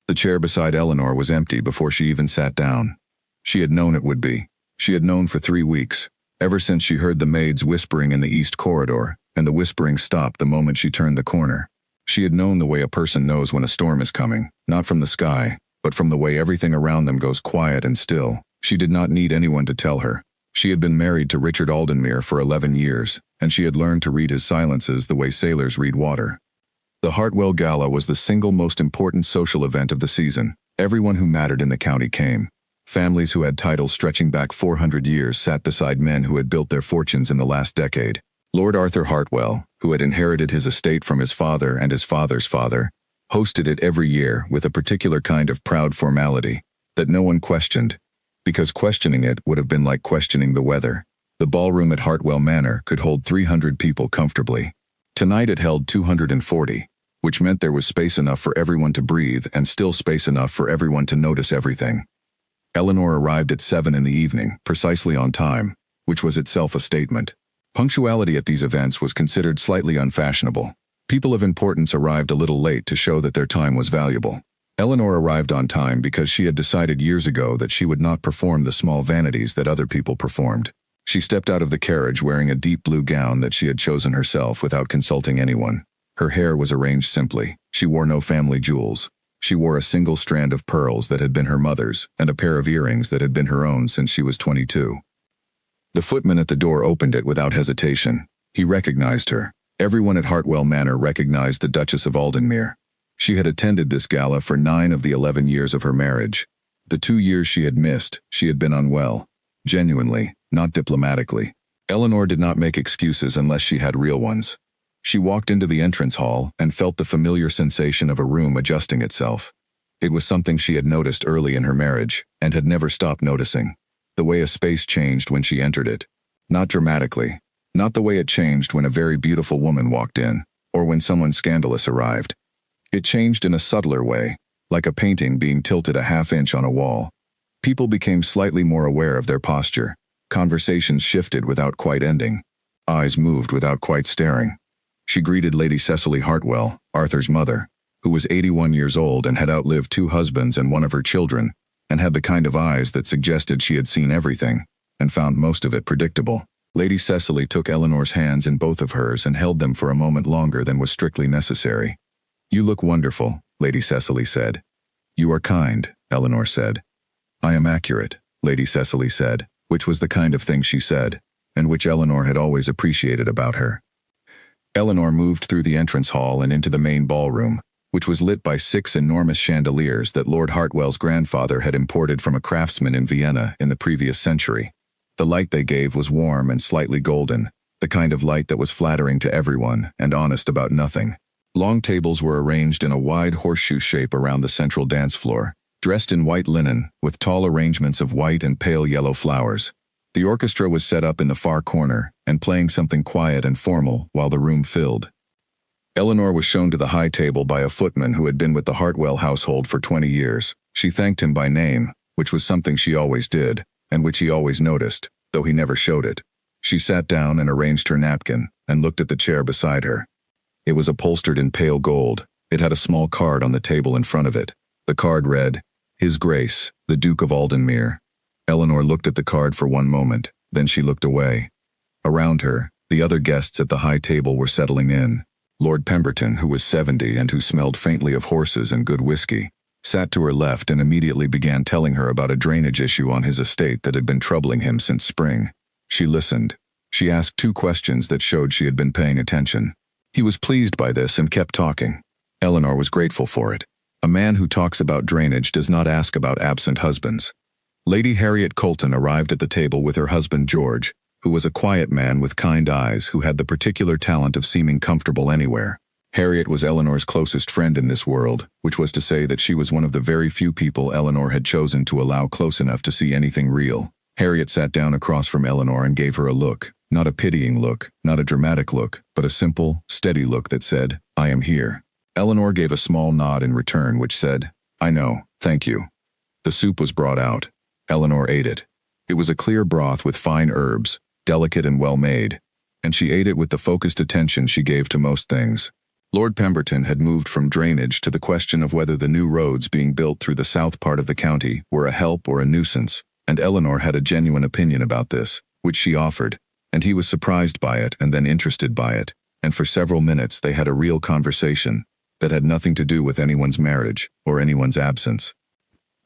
The chair beside Eleanor was empty before she even sat down. She had known it would be. She had known for 3 weeks, ever since she heard the maids whispering in the east corridor, and the whispering stopped the moment she turned the corner. She had known the way a person knows when a storm is coming, not from the sky, but from the way everything around them goes quiet and still. She did not need anyone to tell her. She had been married to Richard Aldenmuir for 11 years, and she had learned to read his silences the way sailors read water. The Hartwell Gala was the single most important social event of the season. Everyone who mattered in the county came. Families who had titles stretching back 400 years sat beside men who had built their fortunes in the last decade. Lord Arthur Hartwell, who had inherited his estate from his father and his father's father, hosted it every year with a particular kind of proud formality that no one questioned, because questioning it would have been like questioning the weather. The ballroom at Hartwell Manor could hold 300 people comfortably. Tonight it held 240, which meant there was space enough for everyone to breathe and still space enough for everyone to notice everything. Eleanor arrived at 7 in the evening, precisely on time, which was itself a statement. Punctuality at these events was considered slightly unfashionable. People of importance arrived a little late to show that their time was valuable. Eleanor arrived on time because she had decided years ago that she would not perform the small vanities that other people performed. She stepped out of the carriage wearing a deep blue gown that she had chosen herself without consulting anyone. Her hair was arranged simply. She wore no family jewels. She wore a single strand of pearls that had been her mother's and a pair of earrings that had been her own since she was 22. The footman at the door opened it without hesitation. He recognized her. Everyone at Hartwell Manor recognized the Duchess of Aldenmuir. She had attended this gala for 9 of the 11 years of her marriage. The 2 years she had missed, she had been unwell. Genuinely, not diplomatically. Eleanor did not make excuses unless she had real ones. She walked into the entrance hall and felt the familiar sensation of a room adjusting itself. It was something she had noticed early in her marriage and had never stopped noticing. The way a space changed when she entered it. Not dramatically. Not the way it changed when a very beautiful woman walked in, or when someone scandalous arrived. It changed in a subtler way, like a painting being tilted a half-inch on a wall. People became slightly more aware of their posture. Conversations shifted without quite ending. Eyes moved without quite staring. She greeted Lady Cecily Hartwell, Arthur's mother, who was 81 years old and had outlived 2 husbands and one of her children, and had the kind of eyes that suggested she had seen everything, and found most of it predictable. Lady Cecily took Eleanor's hands in both of hers and held them for a moment longer than was strictly necessary. "You look wonderful," Lady Cecily said. "You are kind," Eleanor said. "I am accurate," Lady Cecily said, which was the kind of thing she said, and which Eleanor had always appreciated about her. Eleanor moved through the entrance hall and into the main ballroom, which was lit by 6 enormous chandeliers that Lord Hartwell's grandfather had imported from a craftsman in Vienna in the previous century. The light they gave was warm and slightly golden, the kind of light that was flattering to everyone and honest about nothing. Long tables were arranged in a wide horseshoe shape around the central dance floor, dressed in white linen, with tall arrangements of white and pale yellow flowers. The orchestra was set up in the far corner and playing something quiet and formal while the room filled. Eleanor was shown to the high table by a footman who had been with the Hartwell household for 20 years. She thanked him by name, which was something she always did, and which he always noticed, though he never showed it. She sat down and arranged her napkin, and looked at the chair beside her. It was upholstered in pale gold. It had a small card on the table in front of it. The card read, "His Grace, the Duke of Aldenmuir." Eleanor looked at the card for one moment, then she looked away. Around her, the other guests at the high table were settling in. Lord Pemberton, who was 70 and who smelled faintly of horses and good whiskey, sat to her left and immediately began telling her about a drainage issue on his estate that had been troubling him since spring. She listened. She asked 2 questions that showed she had been paying attention. He was pleased by this and kept talking. Eleanor was grateful for it. A man who talks about drainage does not ask about absent husbands. Lady Harriet Colton arrived at the table with her husband George, who was a quiet man with kind eyes who had the particular talent of seeming comfortable anywhere. Harriet was Eleanor's closest friend in this world, which was to say that she was one of the very few people Eleanor had chosen to allow close enough to see anything real. Harriet sat down across from Eleanor and gave her a look, not a pitying look, not a dramatic look, but a simple, steady look that said, "I am here." Eleanor gave a small nod in return which said, "I know, thank you." The soup was brought out. Eleanor ate it. It was a clear broth with fine herbs, delicate and well made, and she ate it with the focused attention she gave to most things. Lord Pemberton had moved from drainage to the question of whether the new roads being built through the south part of the county were a help or a nuisance, and Eleanor had a genuine opinion about this, which she offered, and he was surprised by it and then interested by it, and for several minutes they had a real conversation that had nothing to do with anyone's marriage or anyone's absence.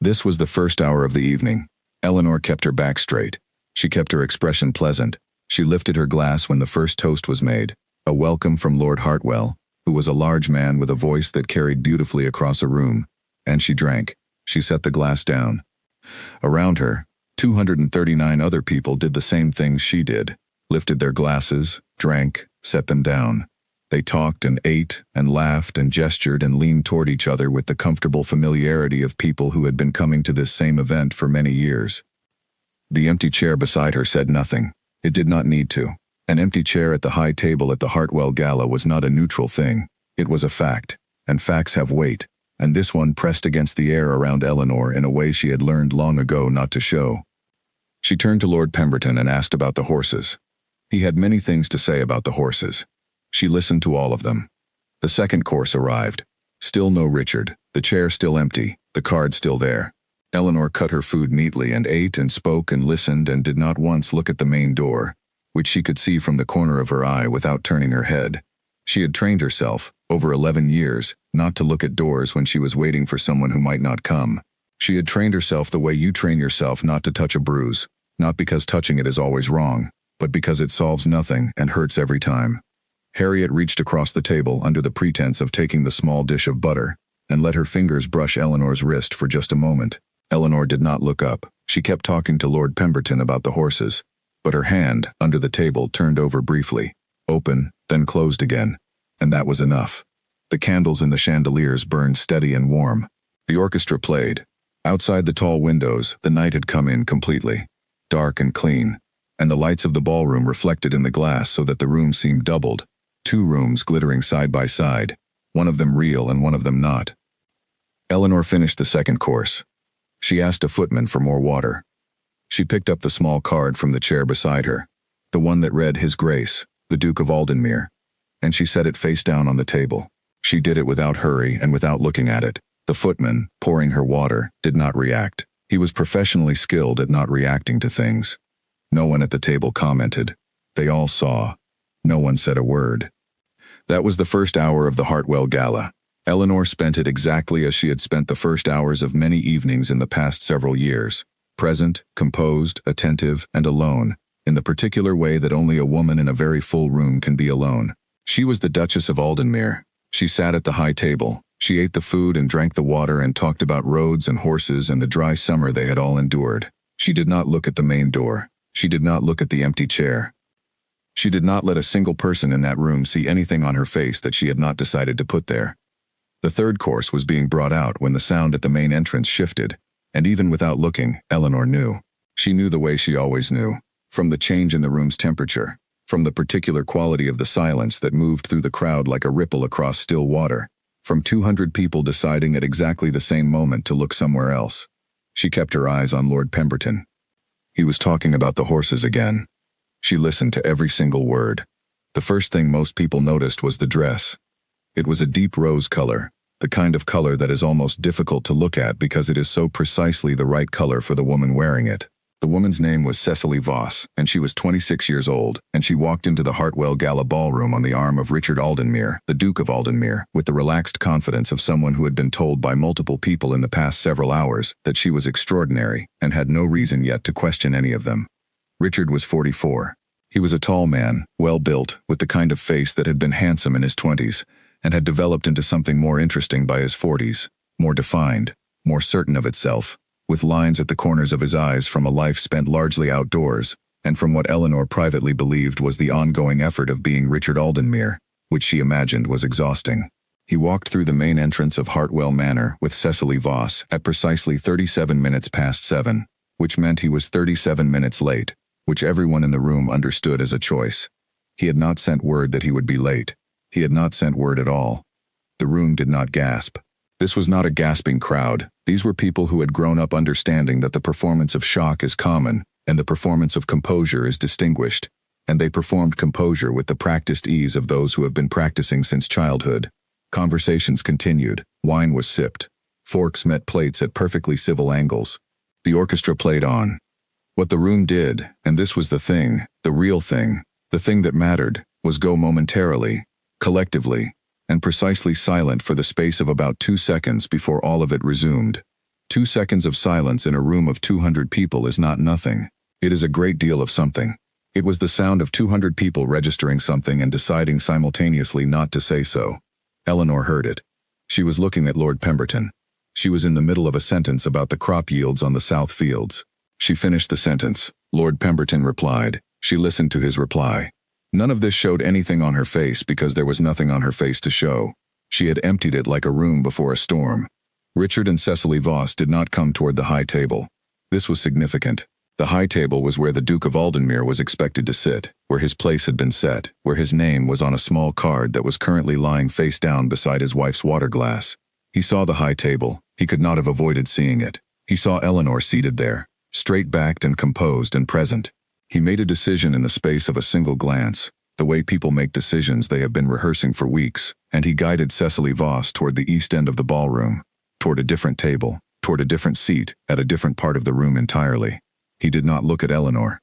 This was the first hour of the evening. Eleanor kept her back straight. She kept her expression pleasant. She lifted her glass when the first toast was made, a welcome from Lord Hartwell, who was a large man with a voice that carried beautifully across a room, and she drank. She set the glass down. Around her, 239 other people did the same things she did, lifted their glasses, drank, set them down. They talked and ate and laughed and gestured and leaned toward each other with the comfortable familiarity of people who had been coming to this same event for many years. The empty chair beside her said nothing. It did not need to. An empty chair at the high table at the Hartwell Gala was not a neutral thing. It was a fact, and facts have weight, and this one pressed against the air around Eleanor in a way she had learned long ago not to show. She turned to Lord Pemberton and asked about the horses. He had many things to say about the horses. She listened to all of them. The second course arrived. Still no Richard, the chair still empty, the card still there. Eleanor cut her food neatly and ate and spoke and listened and did not once look at the main door, which she could see from the corner of her eye without turning her head. She had trained herself, over 11 years, not to look at doors when she was waiting for someone who might not come. She had trained herself the way you train yourself not to touch a bruise, not because touching it is always wrong, but because it solves nothing and hurts every time. Harriet reached across the table under the pretense of taking the small dish of butter, and let her fingers brush Eleanor's wrist for just a moment. Eleanor did not look up. She kept talking to Lord Pemberton about the horses, but her hand, under the table, turned over briefly, open, then closed again, and that was enough. The candles in the chandeliers burned steady and warm. The orchestra played. Outside the tall windows, the night had come in completely, dark and clean, and the lights of the ballroom reflected in the glass so that the room seemed doubled. 2 rooms glittering side by side, one of them real and one of them not. Eleanor finished the second course. She asked a footman for more water. She picked up the small card from the chair beside her, the one that read His Grace, the Duke of Aldenmere, and she set it face down on the table. She did it without hurry and without looking at it. The footman, pouring her water, did not react. He was professionally skilled at not reacting to things. No one at the table commented. They all saw. No one said a word. That was the first hour of the Hartwell Gala. Eleanor spent it exactly as she had spent the first hours of many evenings in the past several years, present, composed, attentive, and alone, in the particular way that only a woman in a very full room can be alone. She was the Duchess of Aldenmere. She sat at the high table. She ate the food and drank the water and talked about roads and horses and the dry summer they had all endured. She did not look at the main door. She did not look at the empty chair. She did not let a single person in that room see anything on her face that she had not decided to put there. The third course was being brought out when the sound at the main entrance shifted, and even without looking, Eleanor knew. She knew the way she always knew, from the change in the room's temperature, from the particular quality of the silence that moved through the crowd like a ripple across still water, from 200 people deciding at exactly the same moment to look somewhere else. She kept her eyes on Lord Pemberton. He was talking about the horses again. She listened to every single word. The first thing most people noticed was the dress. It was a deep rose color, the kind of color that is almost difficult to look at because it is so precisely the right color for the woman wearing it. The woman's name was Cecily Voss, and she was 26 years old, and she walked into the Hartwell Gala ballroom on the arm of Richard Aldenmere, the Duke of Aldenmere, with the relaxed confidence of someone who had been told by multiple people in the past several hours that she was extraordinary and had no reason yet to question any of them. Richard was 44. He was a tall man, well-built, with the kind of face that had been handsome in his 20s, and had developed into something more interesting by his 40s, more defined, more certain of itself, with lines at the corners of his eyes from a life spent largely outdoors, and from what Eleanor privately believed was the ongoing effort of being Richard Aldenmere, which she imagined was exhausting. He walked through the main entrance of Hartwell Manor with Cecily Voss at precisely 37 minutes past 7, which meant he was 37 minutes late, which everyone in the room understood as a choice. He had not sent word that he would be late. He had not sent word at all. The room did not gasp. This was not a gasping crowd. These were people who had grown up understanding that the performance of shock is common and the performance of composure is distinguished. and they performed composure with the practiced ease of those who have been practicing since childhood. Conversations continued, wine was sipped. Forks met plates at perfectly civil angles. The orchestra played on. What the room did, and this was the thing, the real thing, the thing that mattered, was go momentarily, collectively, and precisely silent for the space of about 2 seconds before all of it resumed. 2 seconds of silence in a room of 200 people is not nothing. It is a great deal of something. It was the sound of 200 people registering something and deciding simultaneously not to say so. Eleanor heard it. She was looking at Lord Pemberton. She was in the middle of a sentence about the crop yields on the South Fields. She finished the sentence. Lord Pemberton replied. She listened to his reply. None of this showed anything on her face because there was nothing on her face to show. She had emptied it like a room before a storm. Richard and Cecily Voss did not come toward the high table. This was significant. The high table was where the Duke of Aldenmere was expected to sit, where his place had been set, where his name was on a small card that was currently lying face down beside his wife's water glass. He saw the high table. He could not have avoided seeing it. He saw Eleanor seated there, straight-backed and composed and present. He made a decision in the space of a single glance, the way people make decisions they have been rehearsing for weeks, and he guided Cecily Voss toward the east end of the ballroom, toward a different table, toward a different seat, at a different part of the room entirely. He did not look at Eleanor.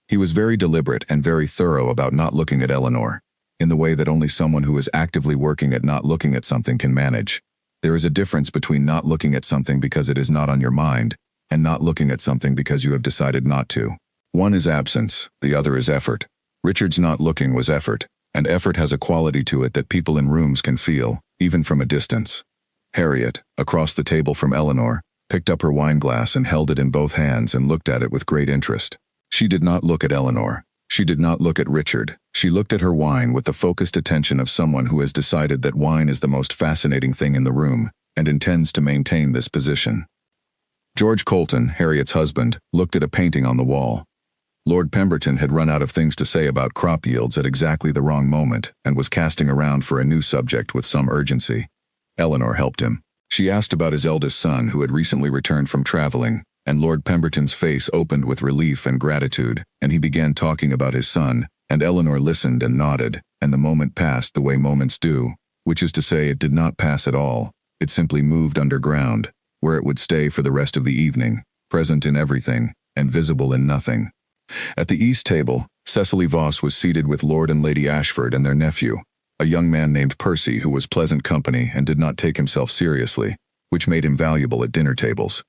He was very deliberate and very thorough about not looking at Eleanor, in the way that only someone who is actively working at not looking at something can manage. There is a difference between not looking at something because it is not on your mind, and not looking at something because you have decided not to. One is absence, the other is effort. Richard's not looking was effort, and effort has a quality to it that people in rooms can feel, even from a distance. Harriet, across the table from Eleanor, picked up her wineglass and held it in both hands and looked at it with great interest. She did not look at Eleanor. She did not look at Richard. She looked at her wine with the focused attention of someone who has decided that wine is the most fascinating thing in the room, and intends to maintain this position. George Colton, Harriet's husband, looked at a painting on the wall. Lord Pemberton had run out of things to say about crop yields at exactly the wrong moment, and was casting around for a new subject with some urgency. Eleanor helped him. She asked about his eldest son who had recently returned from traveling, and Lord Pemberton's face opened with relief and gratitude, and he began talking about his son, and Eleanor listened and nodded, and the moment passed the way moments do, which is to say it did not pass at all. It simply moved underground, where it would stay for the rest of the evening, present in everything, and visible in nothing. At the east table, Cecily Voss was seated with Lord and Lady Ashford and their nephew, a young man named Percy who was pleasant company and did not take himself seriously, which made him valuable at dinner tables.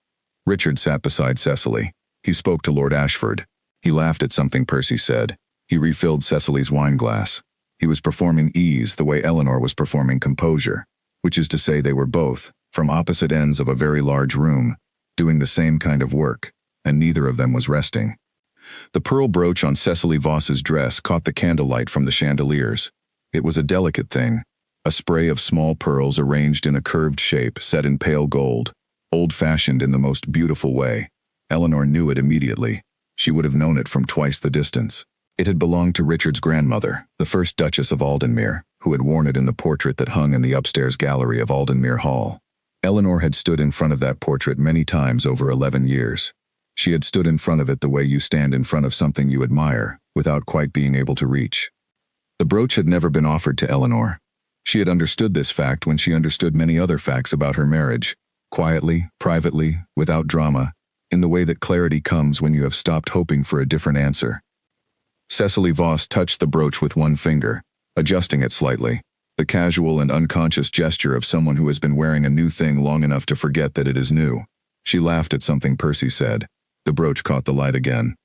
Richard sat beside Cecily. He spoke to Lord Ashford. He laughed at something Percy said. He refilled Cecily's wineglass. He was performing ease the way Eleanor was performing composure, which is to say they were both, from opposite ends of a very large room, doing the same kind of work, and neither of them was resting. The pearl brooch on Cecily Voss's dress caught the candlelight from the chandeliers. It was a delicate thing, a spray of small pearls arranged in a curved shape set in pale gold, old-fashioned in the most beautiful way. Eleanor knew it immediately. She would have known it from twice the distance. It had belonged to Richard's grandmother, the first Duchess of Aldenmere, who had worn it in the portrait that hung in the upstairs gallery of Aldenmere Hall. Eleanor had stood in front of that portrait many times over 11 years. She had stood in front of it the way you stand in front of something you admire, without quite being able to reach. The brooch had never been offered to Eleanor. She had understood this fact when she understood many other facts about her marriage, quietly, privately, without drama, in the way that clarity comes when you have stopped hoping for a different answer. Cecily Voss touched the brooch with one finger, adjusting it slightly, the casual and unconscious gesture of someone who has been wearing a new thing long enough to forget that it is new. She laughed at something Percy said. The brooch caught the light again.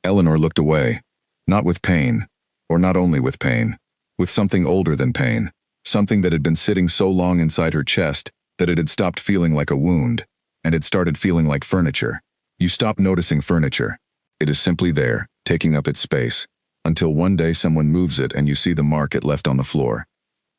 Eleanor looked away, not with pain, or not only with pain, with something older than pain, something that had been sitting so long inside her chest that it had stopped feeling like a wound, and had started feeling like furniture. You stop noticing furniture. It is simply there, taking up its space, until one day someone moves it and you see the mark it left on the floor.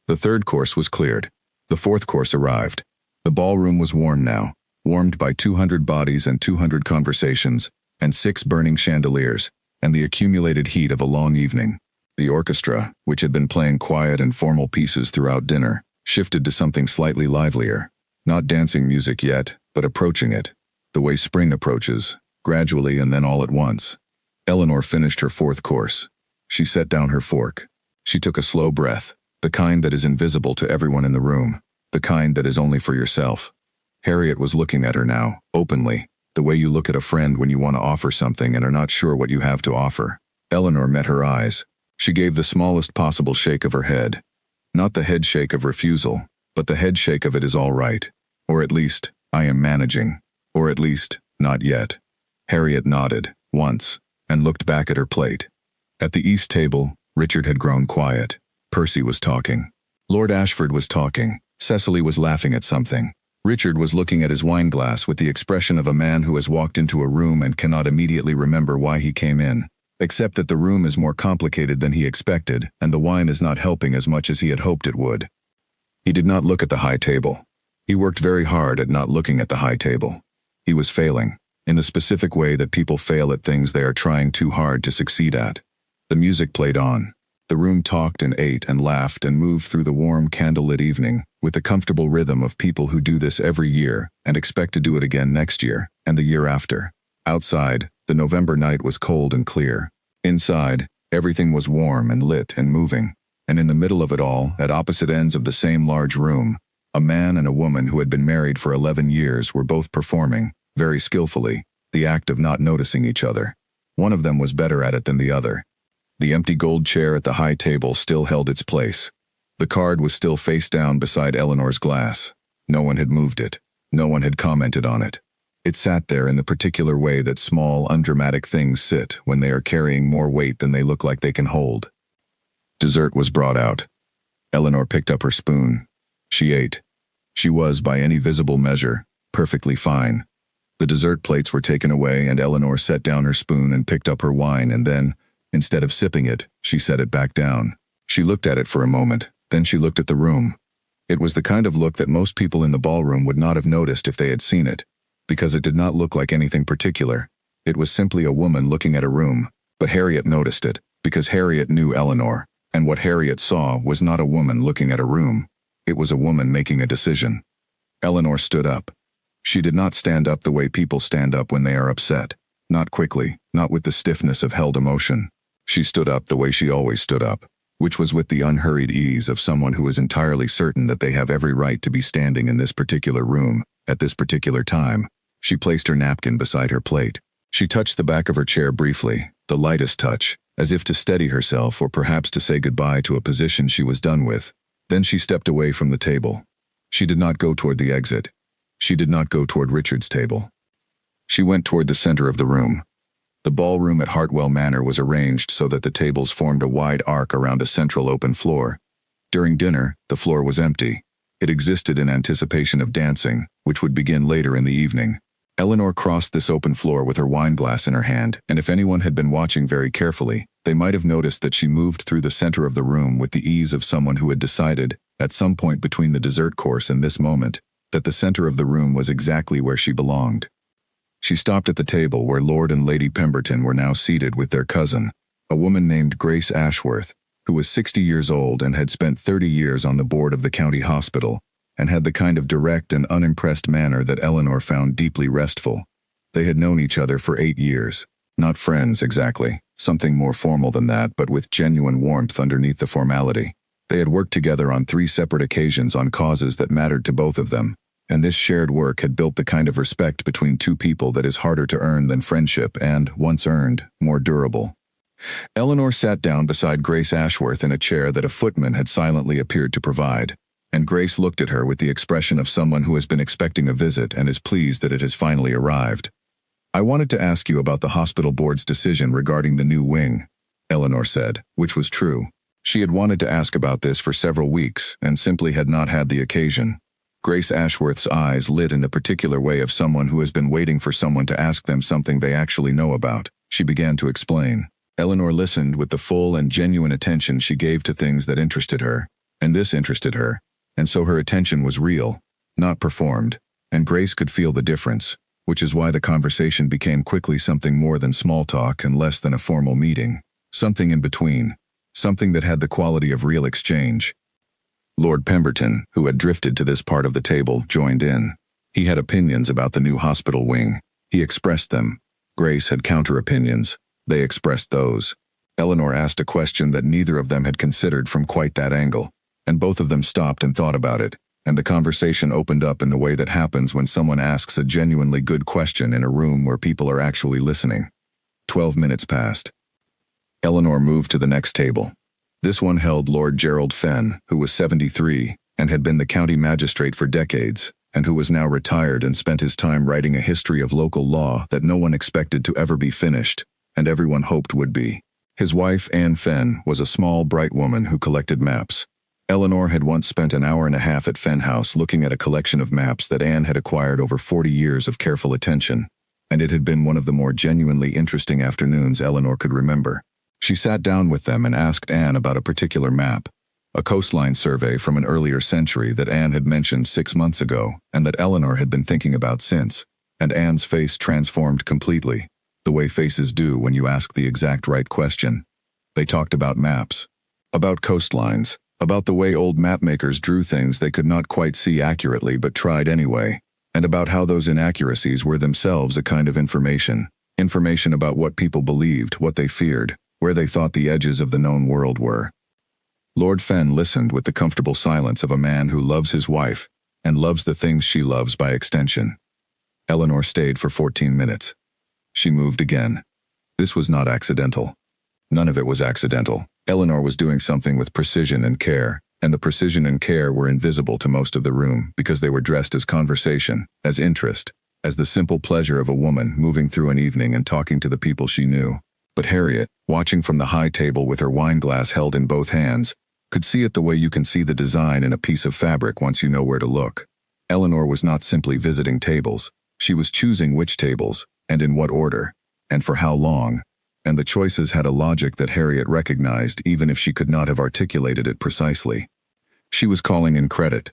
The third course was cleared. The fourth course arrived. The ballroom was warm now, warmed by 200 bodies and 200 conversations, and 6 burning chandeliers, and the accumulated heat of a long evening. The orchestra, which had been playing quiet and formal pieces throughout dinner, shifted to something slightly livelier. Not dancing music yet, but approaching it, the way spring approaches, gradually and then all at once. Eleanor finished her fourth course. She set down her fork. She took a slow breath, the kind that is invisible to everyone in the room, the kind that is only for yourself. Harriet was looking at her now, openly, the way you look at a friend when you want to offer something and are not sure what you have to offer. Eleanor met her eyes. She gave the smallest possible shake of her head. Not the head shake of refusal, but the head shake of it is all right. Or at least, I am managing. Or at least, not yet. Harriet nodded, once, and looked back at her plate. At the east table, Richard had grown quiet. Percy was talking. Lord Ashford was talking. Cecily was laughing at something. Richard was looking at his wineglass with the expression of a man who has walked into a room and cannot immediately remember why he came in, except that the room is more complicated than he expected, and the wine is not helping as much as he had hoped it would. He did not look at the high table. He worked very hard at not looking at the high table. He was failing, in the specific way that people fail at things they are trying too hard to succeed at. The music played on. The room talked and ate and laughed and moved through the warm candlelit evening, with the comfortable rhythm of people who do this every year and expect to do it again next year and the year after. Outside, the November night was cold and clear. Inside, everything was warm and lit and moving. And in the middle of it all, at opposite ends of the same large room, a man and a woman who had been married for 11 years were both performing, very skillfully, the act of not noticing each other. One of them was better at it than the other. The empty gold chair at the high table still held its place. The card was still face down beside Eleanor's glass. No one had moved it. No one had commented on it. It sat there in the particular way that small, undramatic things sit when they are carrying more weight than they look like they can hold. Dessert was brought out. Eleanor picked up her spoon. She ate. She was, by any visible measure, perfectly fine. The dessert plates were taken away and Eleanor set down her spoon and picked up her wine and then, instead of sipping it, she set it back down. She looked at it for a moment, then she looked at the room. It was the kind of look that most people in the ballroom would not have noticed if they had seen it, because it did not look like anything particular. It was simply a woman looking at a room, but Harriet noticed it, because Harriet knew Eleanor, and what Harriet saw was not a woman looking at a room. It was a woman making a decision. Eleanor stood up. She did not stand up the way people stand up when they are upset. Not quickly, not with the stiffness of held emotion. She stood up the way she always stood up, which was with the unhurried ease of someone who is entirely certain that they have every right to be standing in this particular room, at this particular time. She placed her napkin beside her plate. She touched the back of her chair briefly, the lightest touch, as if to steady herself or perhaps to say goodbye to a position she was done with. Then she stepped away from the table. She did not go toward the exit. She did not go toward Richard's table. She went toward the center of the room. The ballroom at Hartwell Manor was arranged so that the tables formed a wide arc around a central open floor. During dinner, the floor was empty. It existed in anticipation of dancing, which would begin later in the evening. Eleanor crossed this open floor with her wineglass in her hand, and if anyone had been watching very carefully, they might have noticed that she moved through the center of the room with the ease of someone who had decided, at some point between the dessert course and this moment, that the center of the room was exactly where she belonged. She stopped at the table where Lord and Lady Pemberton were now seated with their cousin, a woman named Grace Ashworth, who was 60 years old and had spent 30 years on the board of the county hospital, and had the kind of direct and unimpressed manner that Eleanor found deeply restful. They had known each other for 8 years. Not friends, exactly. Something more formal than that, but with genuine warmth underneath the formality. They had worked together on 3 separate occasions on causes that mattered to both of them, and this shared work had built the kind of respect between two people that is harder to earn than friendship and, once earned, more durable. Eleanor sat down beside Grace Ashworth in a chair that a footman had silently appeared to provide, and Grace looked at her with the expression of someone who has been expecting a visit and is pleased that it has finally arrived. "I wanted to ask you about the hospital board's decision regarding the new wing," Eleanor said, which was true. She had wanted to ask about this for several weeks and simply had not had the occasion. Grace Ashworth's eyes lit in the particular way of someone who has been waiting for someone to ask them something they actually know about. She began to explain. Eleanor listened with the full and genuine attention she gave to things that interested her, and this interested her, and so her attention was real, not performed, and Grace could feel the difference, which is why the conversation became quickly something more than small talk and less than a formal meeting, something in between, something that had the quality of real exchange. Lord Pemberton, who had drifted to this part of the table, joined in. He had opinions about the new hospital wing. He expressed them. Grace had counter-opinions. They expressed those. Eleanor asked a question that neither of them had considered from quite that angle, and both of them stopped and thought about it, and the conversation opened up in the way that happens when someone asks a genuinely good question in a room where people are actually listening. 12 minutes passed. Eleanor moved to the next table. This one held Lord Gerald Fenn, who was 73, and had been the county magistrate for decades, and who was now retired and spent his time writing a history of local law that no one expected to ever be finished, and everyone hoped would be. His wife, Anne Fenn, was a small, bright woman who collected maps. Eleanor had once spent an hour and a half at Fenn House looking at a collection of maps that Anne had acquired over 40 years of careful attention, and it had been one of the more genuinely interesting afternoons Eleanor could remember. She sat down with them and asked Anne about a particular map, a coastline survey from an earlier century that Anne had mentioned 6 months ago and that Eleanor had been thinking about since, and Anne's face transformed completely, the way faces do when you ask the exact right question. They talked about maps, about coastlines, about the way old mapmakers drew things they could not quite see accurately but tried anyway, and about how those inaccuracies were themselves a kind of information about what people believed, what they feared, where they thought the edges of the known world were. Lord Fenn listened with the comfortable silence of a man who loves his wife and loves the things she loves by extension. Eleanor stayed for 14 minutes. She moved again. This was not accidental. None of it was accidental. Eleanor was doing something with precision and care, and the precision and care were invisible to most of the room because they were dressed as conversation, as interest, as the simple pleasure of a woman moving through an evening and talking to the people she knew. But Harriet, watching from the high table with her wineglass held in both hands, could see it the way you can see the design in a piece of fabric once you know where to look. Eleanor was not simply visiting tables. She was choosing which tables, and in what order, and for how long, and the choices had a logic that Harriet recognized even if she could not have articulated it precisely. She was calling in credit.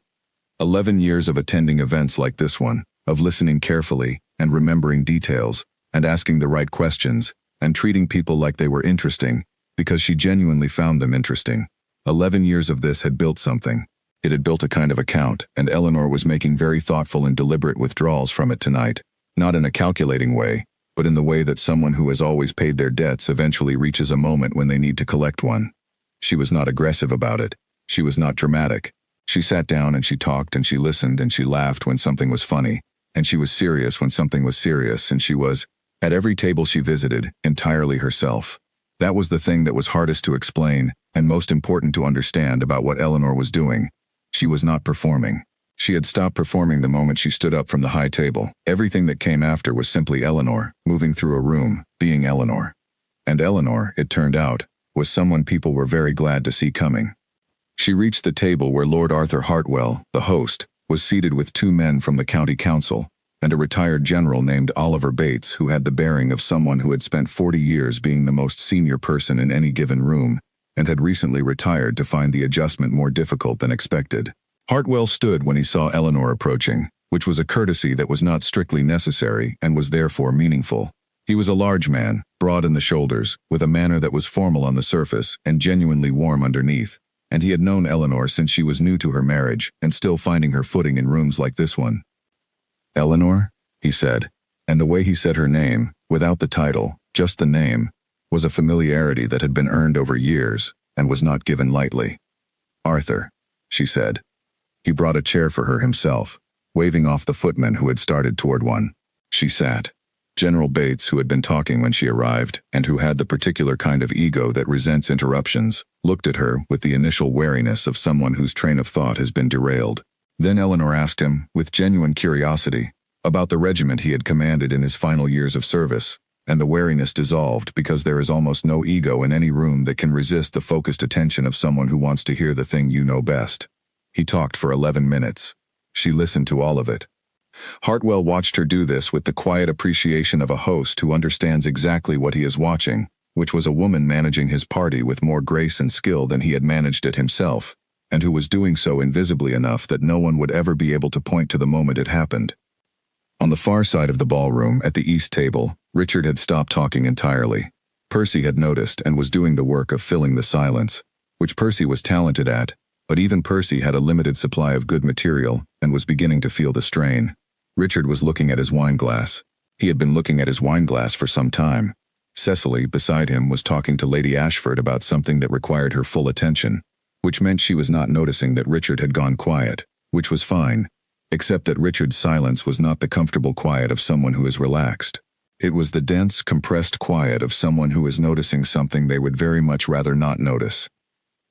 11 years of attending events like this one, of listening carefully, and remembering details, and asking the right questions, and treating people like they were interesting, because she genuinely found them interesting. 11 years of this had built something. It had built a kind of account, and Eleanor was making very thoughtful and deliberate withdrawals from it tonight, not in a calculating way, but in the way that someone who has always paid their debts eventually reaches a moment when they need to collect one. She was not aggressive about it. She was not dramatic. She sat down and she talked and she listened and she laughed when something was funny, and she was serious when something was serious, and she was, at every table she visited, entirely herself. That was the thing that was hardest to explain and most important to understand about what Eleanor was doing. She was not performing. She had stopped performing the moment she stood up from the high table. Everything that came after was simply Eleanor, moving through a room, being Eleanor. And Eleanor, it turned out, was someone people were very glad to see coming. She reached the table where Lord Arthur Hartwell, the host, was seated with 2 men from the county council, and a retired general named Oliver Bates who had the bearing of someone who had spent 40 years being the most senior person in any given room, and had recently retired to find the adjustment more difficult than expected. Hartwell stood when he saw Eleanor approaching, which was a courtesy that was not strictly necessary and was therefore meaningful. He was a large man, broad in the shoulders, with a manner that was formal on the surface and genuinely warm underneath, and he had known Eleanor since she was new to her marriage and still finding her footing in rooms like this one. "Eleanor?" he said, and the way he said her name, without the title, just the name, was a familiarity that had been earned over years and was not given lightly. "Arthur," she said. He brought a chair for her himself, waving off the footman who had started toward one. She sat. General Bates, who had been talking when she arrived, and who had the particular kind of ego that resents interruptions, looked at her with the initial wariness of someone whose train of thought has been derailed. Then Eleanor asked him, with genuine curiosity, about the regiment he had commanded in his final years of service, and the wariness dissolved because there is almost no ego in any room that can resist the focused attention of someone who wants to hear the thing you know best. He talked for 11 minutes. She listened to all of it. Hartwell watched her do this with the quiet appreciation of a host who understands exactly what he is watching, which was a woman managing his party with more grace and skill than he had managed it himself, and who was doing so invisibly enough that no one would ever be able to point to the moment it happened. On the far side of the ballroom, at the east table, Richard had stopped talking entirely. Percy had noticed and was doing the work of filling the silence, which Percy was talented at, but even Percy had a limited supply of good material and was beginning to feel the strain. Richard was looking at his wineglass. He had been looking at his wineglass for some time. Cecily, beside him, was talking to Lady Ashford about something that required her full attention, which meant she was not noticing that Richard had gone quiet, which was fine, except that Richard's silence was not the comfortable quiet of someone who is relaxed. It was the dense, compressed quiet of someone who is noticing something they would very much rather not notice.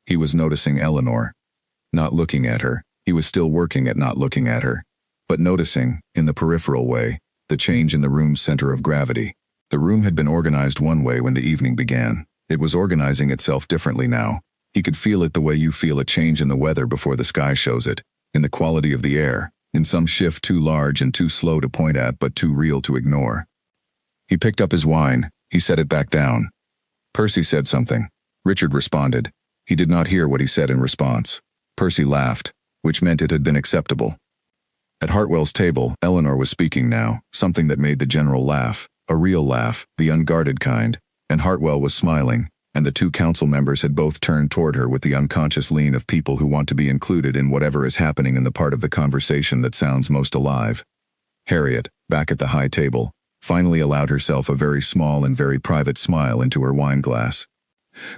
He was noticing Eleanor. Not looking at her, he was still working at not looking at her, but noticing, in the peripheral way, the change in the room's center of gravity. The room had been organized one way when the evening began. It was organizing itself differently now. He could feel it the way you feel a change in the weather before the sky shows it, in the quality of the air, in some shift too large and too slow to point at but too real to ignore. He picked up his wine. He set it back down. Percy said something. Richard responded. He did not hear what he said in response. Percy laughed, which meant it had been acceptable. At Hartwell's table, Eleanor was speaking now, something that made the general laugh, a real laugh, the unguarded kind, and Hartwell was smiling, and the two council members had both turned toward her with the unconscious lean of people who want to be included in whatever is happening in the part of the conversation that sounds most alive. Harriet, back at the high table, finally allowed herself a very small and very private smile into her wine glass.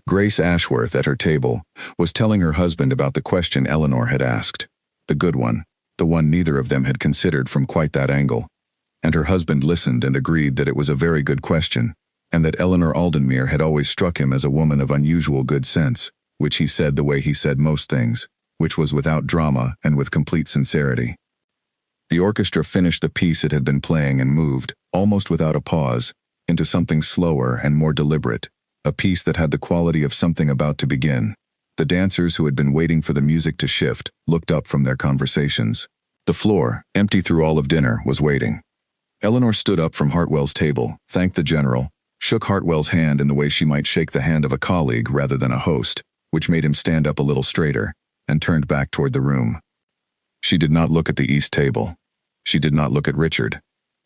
Grace Ashworth, at her table, was telling her husband about the question Eleanor had asked. The good one, the one neither of them had considered from quite that angle. And her husband listened and agreed that it was a very good question, and that Eleanor Aldenmuir had always struck him as a woman of unusual good sense, which he said the way he said most things, which was without drama and with complete sincerity. The orchestra finished the piece it had been playing and moved, almost without a pause, into something slower and more deliberate, a piece that had the quality of something about to begin. The dancers who had been waiting for the music to shift looked up from their conversations. The floor, empty through all of dinner, was waiting. Eleanor stood up from Hartwell's table, thanked the general, shook Hartwell's hand in the way she might shake the hand of a colleague rather than a host, which made him stand up a little straighter, and turned back toward the room. She did not look at the east table. She did not look at Richard.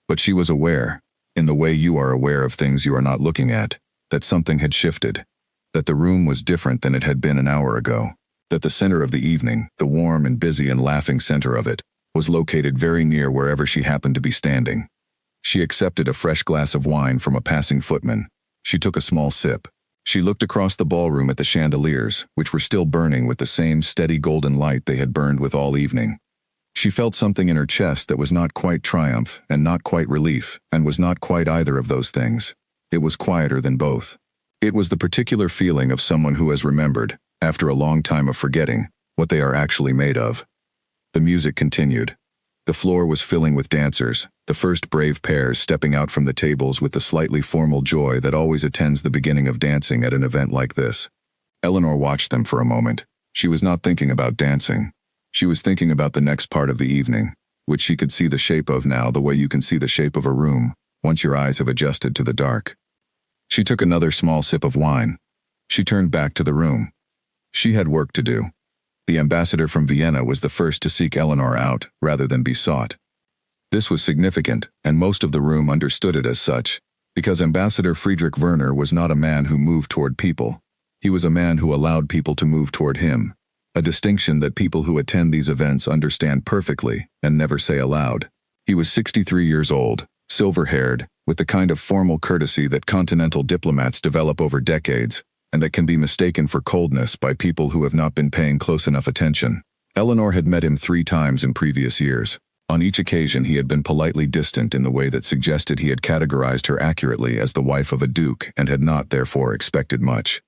But she was aware, in the way you are aware of things you are not looking at, that something had shifted, that the room was different than it had been an hour ago, that the center of the evening, the warm and busy and laughing center of it, was located very near wherever she happened to be standing. She accepted a fresh glass of wine from a passing footman. She took a small sip. She looked across the ballroom at the chandeliers, which were still burning with the same steady golden light they had burned with all evening. She felt something in her chest that was not quite triumph and not quite relief, and was not quite either of those things. It was quieter than both. It was the particular feeling of someone who has remembered, after a long time of forgetting, what they are actually made of. The music continued. The floor was filling with dancers, the first brave pairs stepping out from the tables with the slightly formal joy that always attends the beginning of dancing at an event like this. Eleanor watched them for a moment. She was not thinking about dancing. She was thinking about the next part of the evening, which she could see the shape of now the way you can see the shape of a room, once your eyes have adjusted to the dark. She took another small sip of wine. She turned back to the room. She had work to do. The ambassador from Vienna was the first to seek Eleanor out, rather than be sought. This was significant, and most of the room understood it as such, because Ambassador Friedrich Werner was not a man who moved toward people. He was a man who allowed people to move toward him, a distinction that people who attend these events understand perfectly and never say aloud. He was 63 years old, silver-haired, with the kind of formal courtesy that continental diplomats develop over decades, and that can be mistaken for coldness by people who have not been paying close enough attention. Eleanor had met him 3 times in previous years. On each occasion he had been politely distant in the way that suggested he had categorized her accurately as the wife of a duke and had not, therefore, expected much.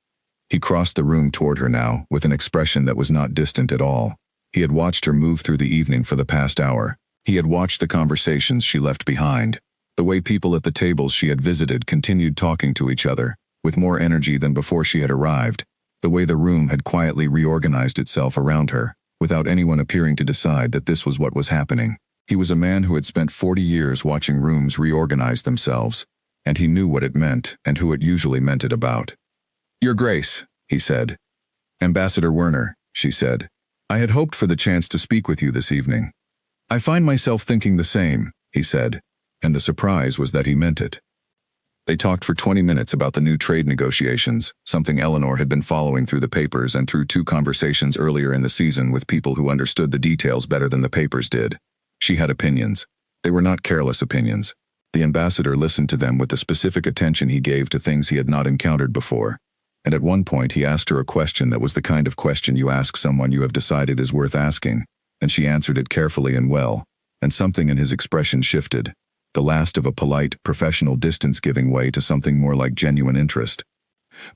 He crossed the room toward her now, with an expression that was not distant at all. He had watched her move through the evening for the past hour. He had watched the conversations she left behind. The way people at the tables she had visited continued talking to each other, with more energy than before she had arrived, the way the room had quietly reorganized itself around her, without anyone appearing to decide that this was what was happening. He was a man who had spent 40 years watching rooms reorganize themselves, and he knew what it meant and who it usually meant it about. "Your Grace," he said. "Ambassador Werner," she said. "I had hoped for the chance to speak with you this evening." "I find myself thinking the same," he said, and the surprise was that he meant it. They talked for 20 minutes about the new trade negotiations, something Eleanor had been following through the papers and through 2 conversations earlier in the season with people who understood the details better than the papers did. She had opinions. They were not careless opinions. The ambassador listened to them with the specific attention he gave to things he had not encountered before. And at one point he asked her a question that was the kind of question you ask someone you have decided is worth asking, and she answered it carefully and well, and something in his expression shifted, the last of a polite, professional distance giving way to something more like genuine interest.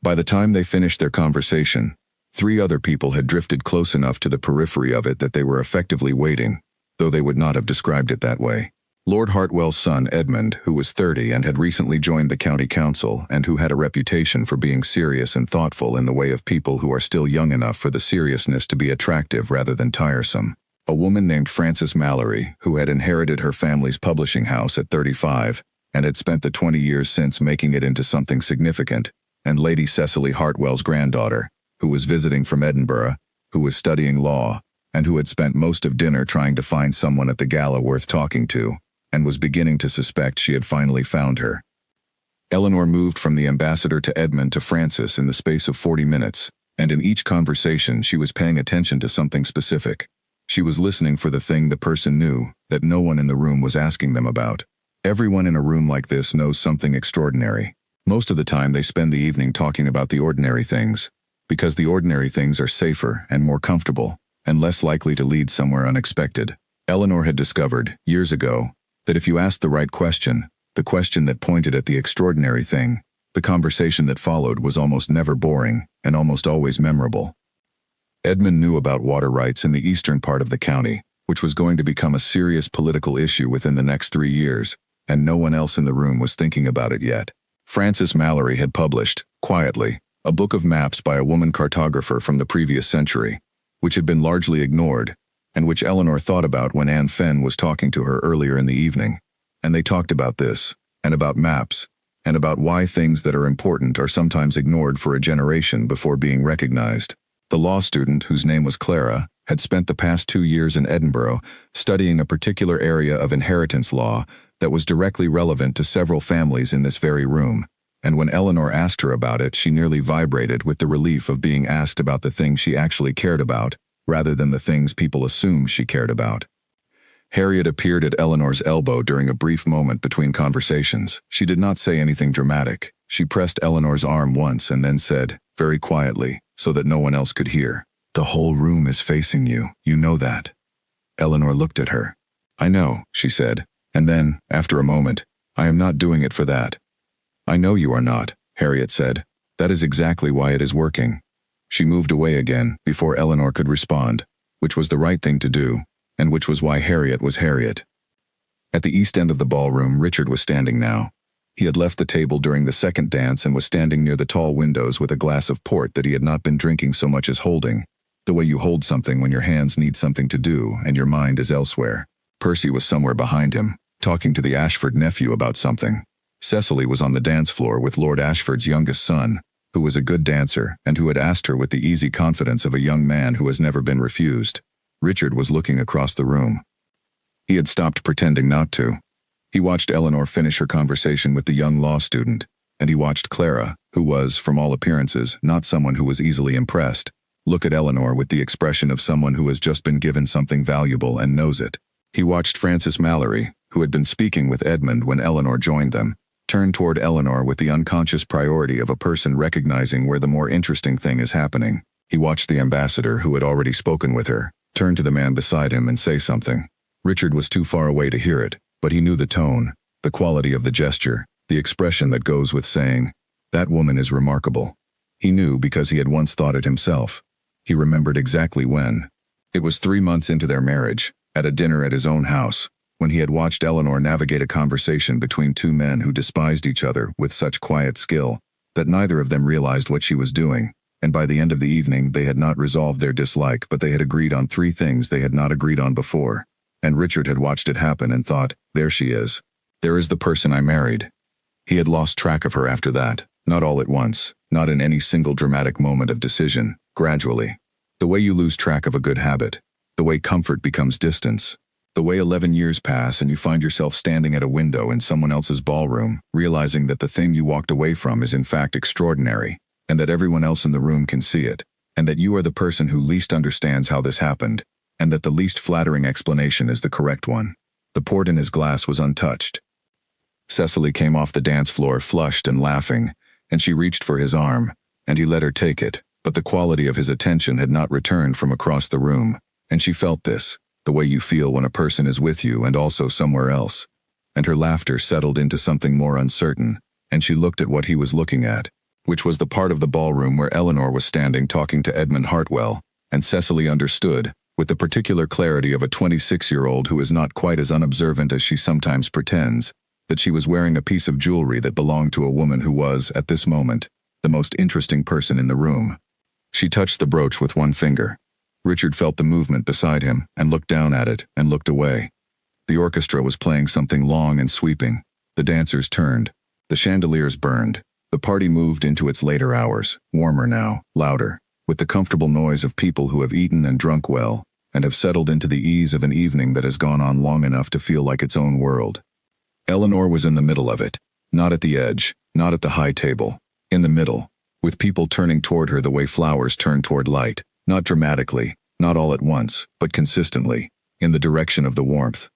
By the time they finished their conversation, 3 other people had drifted close enough to the periphery of it that they were effectively waiting, though they would not have described it that way. Lord Hartwell's son, Edmund, who was 30 and had recently joined the county council and who had a reputation for being serious and thoughtful in the way of people who are still young enough for the seriousness to be attractive rather than tiresome. A woman named Frances Mallory, who had inherited her family's publishing house at 35 and had spent the 20 years since making it into something significant, and Lady Cecily Hartwell's granddaughter, who was visiting from Edinburgh, who was studying law, and who had spent most of dinner trying to find someone at the gala worth talking to, and was beginning to suspect she had finally found her. Eleanor moved from the ambassador to Edmund to Frances in the space of 40 minutes, and in each conversation she was paying attention to something specific. She was listening for the thing the person knew that no one in the room was asking them about. Everyone in a room like this knows something extraordinary. Most of the time they spend the evening talking about the ordinary things, because the ordinary things are safer and more comfortable, and less likely to lead somewhere unexpected. Eleanor had discovered, years ago, that if you asked the right question, the question that pointed at the extraordinary thing, the conversation that followed was almost never boring and almost always memorable. Edmund knew about water rights in the eastern part of the county, which was going to become a serious political issue within the next 3 years, and no one else in the room was thinking about it yet. Frances Mallory had published, quietly, a book of maps by a woman cartographer from the previous century, which had been largely ignored, and which Eleanor thought about when Anne Fenn was talking to her earlier in the evening, and they talked about this, and about maps, and about why things that are important are sometimes ignored for a generation before being recognized. The law student, whose name was Clara, had spent the past 2 years in Edinburgh studying a particular area of inheritance law that was directly relevant to several families in this very room, and when Eleanor asked her about it, she nearly vibrated with the relief of being asked about the things she actually cared about, rather than the things people assumed she cared about. Harriet appeared at Eleanor's elbow during a brief moment between conversations. She did not say anything dramatic. She pressed Eleanor's arm once and then said, very quietly, so that no one else could hear, "The whole room is facing you, you know that." Eleanor looked at her. "I know," she said, and then, after a moment, "I am not doing it for that." "I know you are not," Harriet said. "That is exactly why it is working." She moved away again before Eleanor could respond, which was the right thing to do, and which was why Harriet was Harriet. At the east end of the ballroom, Richard was standing now. He had left the table during the second dance and was standing near the tall windows with a glass of port that he had not been drinking so much as holding, the way you hold something when your hands need something to do and your mind is elsewhere. Percy was somewhere behind him, talking to the Ashford nephew about something. Cecily was on the dance floor with Lord Ashford's youngest son, who was a good dancer and who had asked her with the easy confidence of a young man who has never been refused. Richard was looking across the room. He had stopped pretending not to. He watched Eleanor finish her conversation with the young law student, and he watched Clara, who was, from all appearances, not someone who was easily impressed, look at Eleanor with the expression of someone who has just been given something valuable and knows it. He watched Frances Mallory, who had been speaking with Edmund when Eleanor joined them, turn toward Eleanor with the unconscious priority of a person recognizing where the more interesting thing is happening. He watched the ambassador, who had already spoken with her, turn to the man beside him and say something. Richard was too far away to hear it, but he knew the tone, the quality of the gesture, the expression that goes with saying, "That woman is remarkable." He knew because he had once thought it himself. He remembered exactly when. It was 3 months into their marriage, at a dinner at his own house, when he had watched Eleanor navigate a conversation between 2 men who despised each other with such quiet skill that neither of them realized what she was doing, and by the end of the evening they had not resolved their dislike, but they had agreed on 3 things they had not agreed on before. And Richard had watched it happen and thought, there she is. There is the person I married. He had lost track of her after that, not all at once, not in any single dramatic moment of decision, gradually. The way you lose track of a good habit, the way comfort becomes distance, the way 11 years pass and you find yourself standing at a window in someone else's ballroom, realizing that the thing you walked away from is in fact extraordinary, and that everyone else in the room can see it, and that you are the person who least understands how this happened, and that the least flattering explanation is the correct one. The port in his glass was untouched. Cecily came off the dance floor flushed and laughing, and she reached for his arm, and he let her take it, but the quality of his attention had not returned from across the room, and she felt this, the way you feel when a person is with you and also somewhere else. And her laughter settled into something more uncertain, and she looked at what he was looking at, which was the part of the ballroom where Eleanor was standing talking to Edmund Hartwell, and Cecily understood, with the particular clarity of a 26-year-old who is not quite as unobservant as she sometimes pretends, that she was wearing a piece of jewelry that belonged to a woman who was, at this moment, the most interesting person in the room. She touched the brooch with one finger. Richard felt the movement beside him and looked down at it and looked away. The orchestra was playing something long and sweeping. The dancers turned. The chandeliers burned. The party moved into its later hours, warmer now, louder, with the comfortable noise of people who have eaten and drunk well, and have settled into the ease of an evening that has gone on long enough to feel like its own world. Eleanor was in the middle of it, not at the edge, not at the high table, in the middle, with people turning toward her the way flowers turn toward light, not dramatically, not all at once, but consistently, in the direction of the warmth.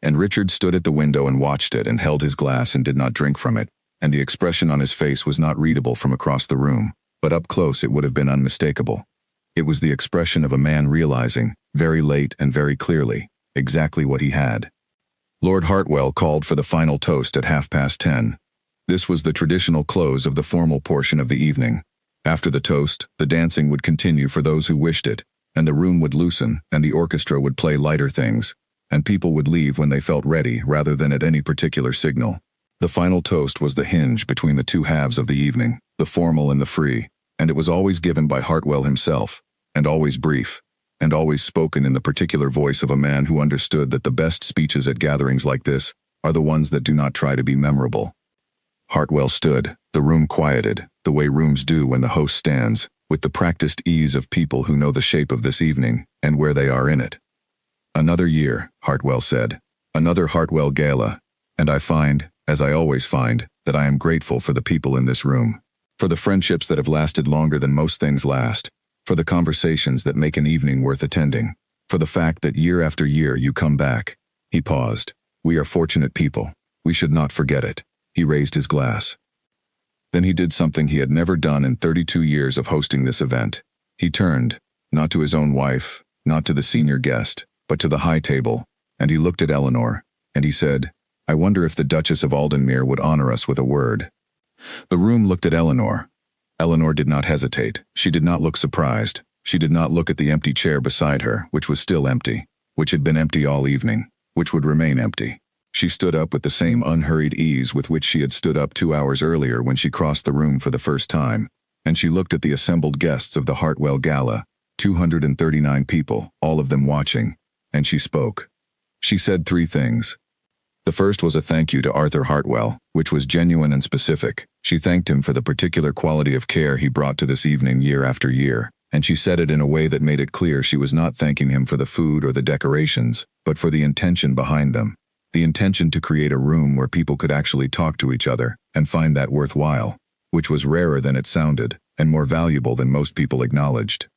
And Richard stood at the window and watched it and held his glass and did not drink from it, and the expression on his face was not readable from across the room, but up close it would have been unmistakable. It was the expression of a man realizing, very late and very clearly, exactly what he had. Lord Hartwell called for the final toast at 10:30. This was the traditional close of the formal portion of the evening. After the toast, the dancing would continue for those who wished it, and the room would loosen, and the orchestra would play lighter things, and people would leave when they felt ready rather than at any particular signal. The final toast was the hinge between the two halves of the evening, the formal and the free, and it was always given by Hartwell himself, and always brief, and always spoken in the particular voice of a man who understood that the best speeches at gatherings like this are the ones that do not try to be memorable. Hartwell stood, the room quieted, the way rooms do when the host stands, with the practiced ease of people who know the shape of this evening and where they are in it. Another year, Hartwell said, another Hartwell Gala, and I find, as I always find, that I am grateful for the people in this room, for the friendships that have lasted longer than most things last, for the conversations that make an evening worth attending, for the fact that year after year you come back. He paused. We are fortunate people. We should not forget it. He raised his glass. Then he did something he had never done in 32 years of hosting this event. He turned, not to his own wife, not to the senior guest, but to the high table, and he looked at Eleanor, and he said, I wonder if the Duchess of Aldenmere would honor us with a word. The room looked at Eleanor. Eleanor did not hesitate. She did not look surprised. She did not look at the empty chair beside her, which was still empty, which had been empty all evening, which would remain empty. She stood up with the same unhurried ease with which she had stood up 2 hours earlier when she crossed the room for the first time, and she looked at the assembled guests of the Hartwell Gala, 239 people, all of them watching, and she spoke. She said 3 things. The first was a thank you to Arthur Hartwell, which was genuine and specific. She thanked him for the particular quality of care he brought to this evening year after year, and she said it in a way that made it clear she was not thanking him for the food or the decorations, but for the intention behind them. The intention to create a room where people could actually talk to each other and find that worthwhile, which was rarer than it sounded, and more valuable than most people acknowledged.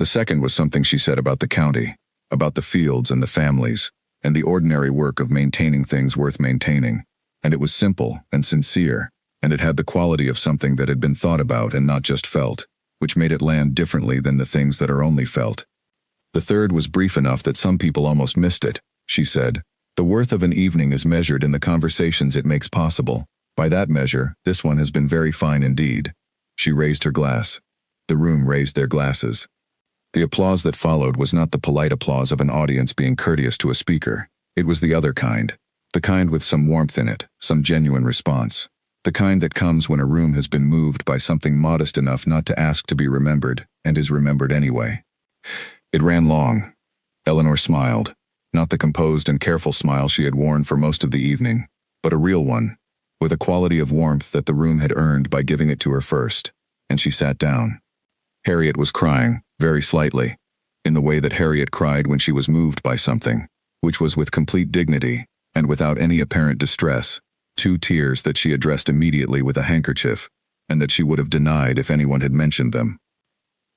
The second was something she said about the county, about the fields and the families, and the ordinary work of maintaining things worth maintaining, and it was simple and sincere, and it had the quality of something that had been thought about and not just felt, which made it land differently than the things that are only felt. The third was brief enough that some people almost missed it. She said, the worth of an evening is measured in the conversations it makes possible. By that measure, this one has been very fine indeed. She raised her glass. The room raised their glasses. The applause that followed was not the polite applause of an audience being courteous to a speaker. It was the other kind, the kind with some warmth in it, some genuine response, the kind that comes when a room has been moved by something modest enough not to ask to be remembered, and is remembered anyway. It ran long. Eleanor smiled, not the composed and careful smile she had worn for most of the evening, but a real one, with a quality of warmth that the room had earned by giving it to her first, and she sat down. Harriet was crying, very slightly, in the way that Harriet cried when she was moved by something, which was with complete dignity, and without any apparent distress, 2 tears that she addressed immediately with a handkerchief, and that she would have denied if anyone had mentioned them.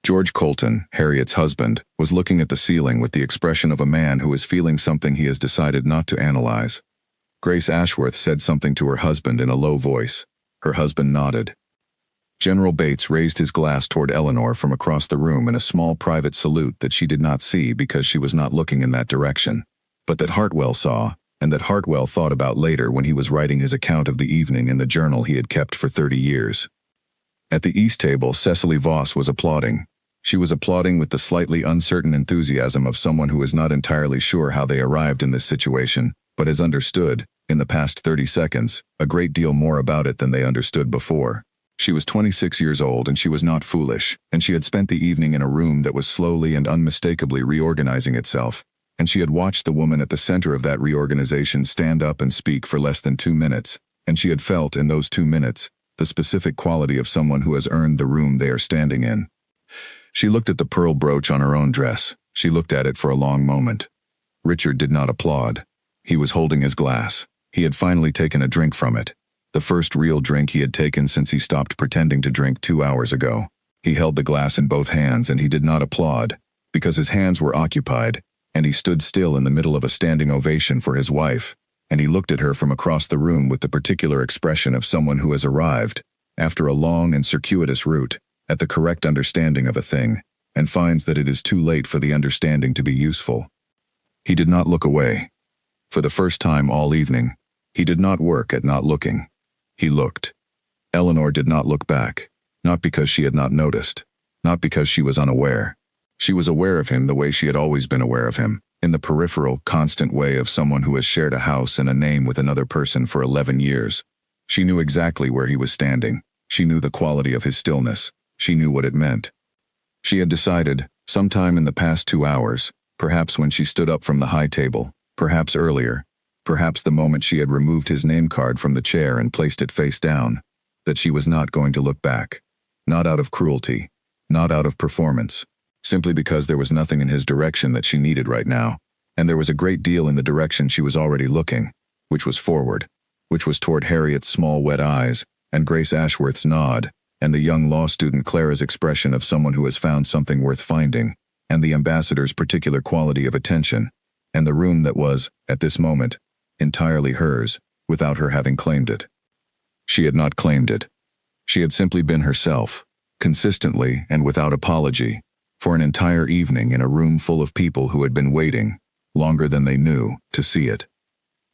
George Colton, Harriet's husband, was looking at the ceiling with the expression of a man who is feeling something he has decided not to analyze. Grace Ashworth said something to her husband in a low voice. Her husband nodded. General Bates raised his glass toward Eleanor from across the room in a small private salute that she did not see because she was not looking in that direction, but that Hartwell saw, and that Hartwell thought about later when he was writing his account of the evening in the journal he had kept for 30 years. At the East table, Cecily Voss was applauding. She was applauding with the slightly uncertain enthusiasm of someone who is not entirely sure how they arrived in this situation, but has understood, in the past 30 seconds, a great deal more about it than they understood before. She was 26 years old and she was not foolish, and she had spent the evening in a room that was slowly and unmistakably reorganizing itself, and she had watched the woman at the center of that reorganization stand up and speak for less than 2 minutes, and she had felt in those 2 minutes the specific quality of someone who has earned the room they are standing in. She looked at the pearl brooch on her own dress. She looked at it for a long moment. Richard did not applaud. He was holding his glass. He had finally taken a drink from it. The first real drink he had taken since he stopped pretending to drink 2 hours ago. He held the glass in both hands and he did not applaud, because his hands were occupied, and he stood still in the middle of a standing ovation for his wife, and he looked at her from across the room with the particular expression of someone who has arrived, after a long and circuitous route, at the correct understanding of a thing, and finds that it is too late for the understanding to be useful. He did not look away. For the first time all evening, he did not work at not looking. He looked. Eleanor did not look back, not because she had not noticed, not because she was unaware. She was aware of him the way she had always been aware of him, in the peripheral, constant way of someone who has shared a house and a name with another person for 11 years. She knew exactly where he was standing. She knew the quality of his stillness. She knew what it meant. She had decided, sometime in the past 2 hours, perhaps when she stood up from the high table, perhaps earlier, perhaps the moment she had removed his name card from the chair and placed it face down, that she was not going to look back. Not out of cruelty, not out of performance, simply because there was nothing in his direction that she needed right now, and there was a great deal in the direction she was already looking, which was forward, which was toward Harriet's small wet eyes, and Grace Ashworth's nod, and the young law student Clara's expression of someone who has found something worth finding, and the ambassador's particular quality of attention, and the room that was, at this moment, entirely hers, without her having claimed it. She had not claimed it. She had simply been herself, consistently and without apology, for an entire evening in a room full of people who had been waiting, longer than they knew, to see it.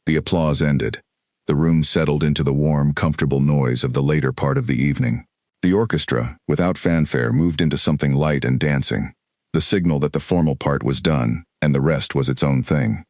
The applause ended. The room settled into the warm, comfortable noise of the later part of the evening. The orchestra, without fanfare, moved into something light and dancing, the signal that the formal part was done, and the rest was its own thing.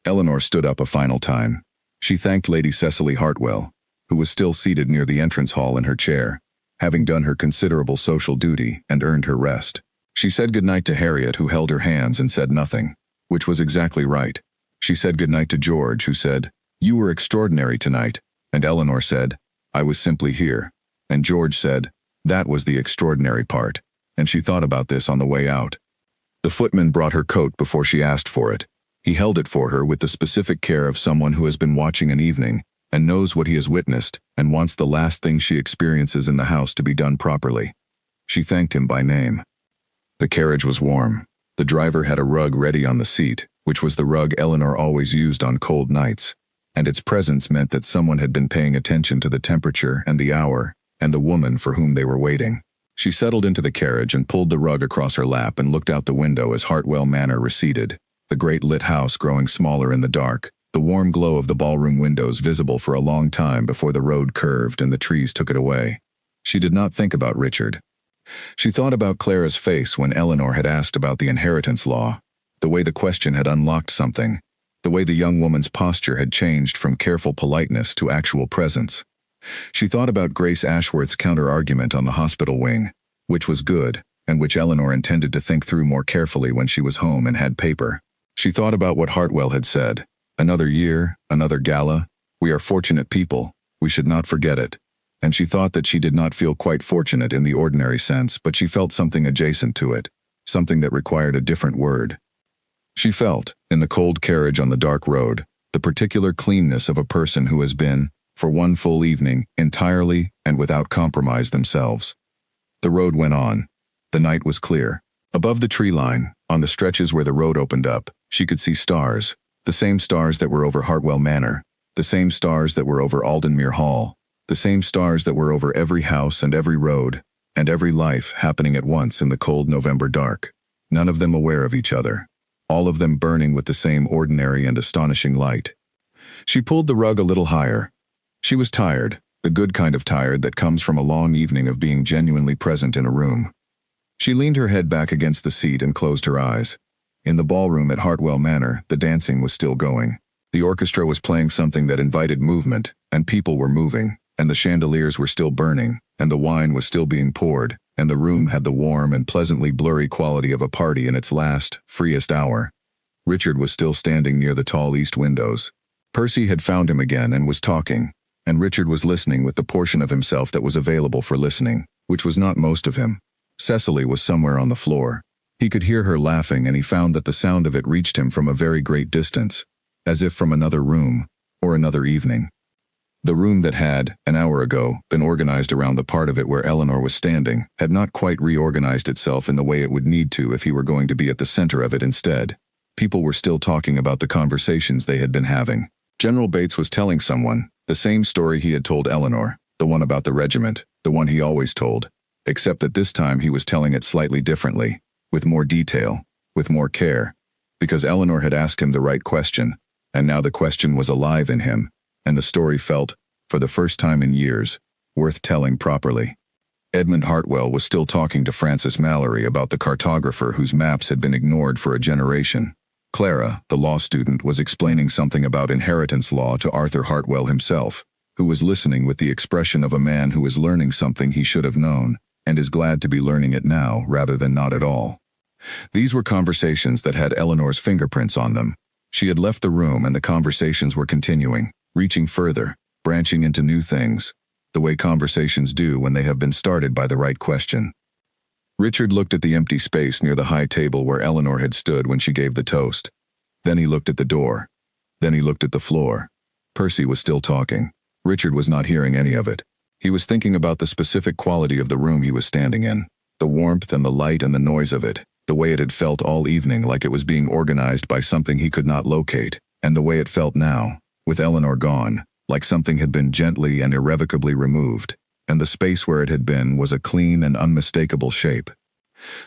Eleanor stood up a final time. She thanked Lady Cecily Hartwell, who was still seated near the entrance hall in her chair, having done her considerable social duty and earned her rest. She said goodnight to Harriet, who held her hands and said nothing, which was exactly right. She said goodnight to George, who said, "You were extraordinary tonight," and Eleanor said, "I was simply here," and George said, "That was the extraordinary part," and she thought about this on the way out. The footman brought her coat before she asked for it. He held it for her with the specific care of someone who has been watching an evening and knows what he has witnessed and wants the last thing she experiences in the house to be done properly. She thanked him by name. The carriage was warm. The driver had a rug ready on the seat, which was the rug Eleanor always used on cold nights, and its presence meant that someone had been paying attention to the temperature and the hour and the woman for whom they were waiting. She settled into the carriage and pulled the rug across her lap and looked out the window as Hartwell Manor receded, the great lit house growing smaller in the dark, the warm glow of the ballroom windows visible for a long time before the road curved and the trees took it away. She did not think about Richard. She thought about Clara's face when Eleanor had asked about the inheritance law, the way the question had unlocked something, the way the young woman's posture had changed from careful politeness to actual presence. She thought about Grace Ashworth's counter-argument on the hospital wing, which was good, and which Eleanor intended to think through more carefully when she was home and had paper. She thought about what Hartwell had said. Another year, another gala. We are fortunate people. We should not forget it. And she thought that she did not feel quite fortunate in the ordinary sense, but she felt something adjacent to it, something that required a different word. She felt, in the cold carriage on the dark road, the particular cleanness of a person who has been, for one full evening, entirely and without compromise themselves. The road went on. The night was clear. Above the tree line, on the stretches where the road opened up, she could see stars, the same stars that were over Hartwell Manor, the The same stars that were over Aldenmere Hall. The same stars that were over every house and every road, and every life happening at once in the cold November dark. None of them aware of each other. All of them burning with the same ordinary and astonishing light. She pulled the rug a little higher. She was tired, the good kind of tired that comes from a long evening of being genuinely present in a room. She leaned her head back against the seat and closed her eyes. In the ballroom at Hartwell Manor, the dancing was still going. The orchestra was playing something that invited movement, and people were moving, and the chandeliers were still burning, and the wine was still being poured, and the room had the warm and pleasantly blurry quality of a party in its last, freest hour. Richard was still standing near the tall east windows. Percy had found him again and was talking, and Richard was listening with the portion of himself that was available for listening, which was not most of him. Cecily was somewhere on the floor. He could hear her laughing, and he found that the sound of it reached him from a very great distance, as if from another room, or another evening. The room that had, an hour ago, been organized around the part of it where Eleanor was standing, had not quite reorganized itself in the way it would need to if he were going to be at the center of it instead. People were still talking about the conversations they had been having. General Bates was telling someone the same story he had told Eleanor, the one about the regiment, the one he always told, except that this time he was telling it slightly differently, with more detail, with more care, because Eleanor had asked him the right question, and now the question was alive in him, and the story felt, for the first time in years, worth telling properly. Edmund Hartwell was still talking to Francis Mallory about the cartographer whose maps had been ignored for a generation. Clara, the law student, was explaining something about inheritance law to Arthur Hartwell himself, who was listening with the expression of a man who is learning something he should have known, and is glad to be learning it now rather than not at all. These were conversations that had Eleanor's fingerprints on them. She had left the room and the conversations were continuing, reaching further, branching into new things, the way conversations do when they have been started by the right question. Richard looked at the empty space near the high table where Eleanor had stood when she gave the toast. Then he looked at the door. Then he looked at the floor. Percy was still talking. Richard was not hearing any of it. He was thinking about the specific quality of the room he was standing in, the warmth and the light and the noise of it, the way it had felt all evening like it was being organized by something he could not locate, and the way it felt now, with Eleanor gone, like something had been gently and irrevocably removed, and the space where it had been was a clean and unmistakable shape.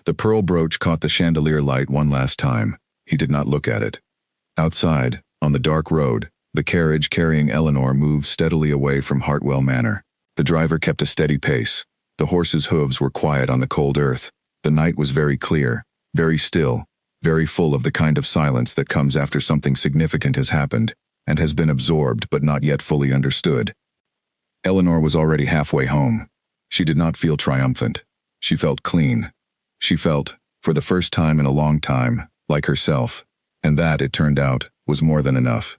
The pearl brooch caught the chandelier light one last time. He did not look at it. Outside, on the dark road, the carriage carrying Eleanor moved steadily away from Hartwell Manor. The driver kept a steady pace. The horse's hooves were quiet on the cold earth. The night was very clear, very still, very full of the kind of silence that comes after something significant has happened, and has been absorbed but not yet fully understood. Eleanor was already halfway home. She did not feel triumphant. She felt clean. She felt, for the first time in a long time, like herself, and that, it turned out, was more than enough.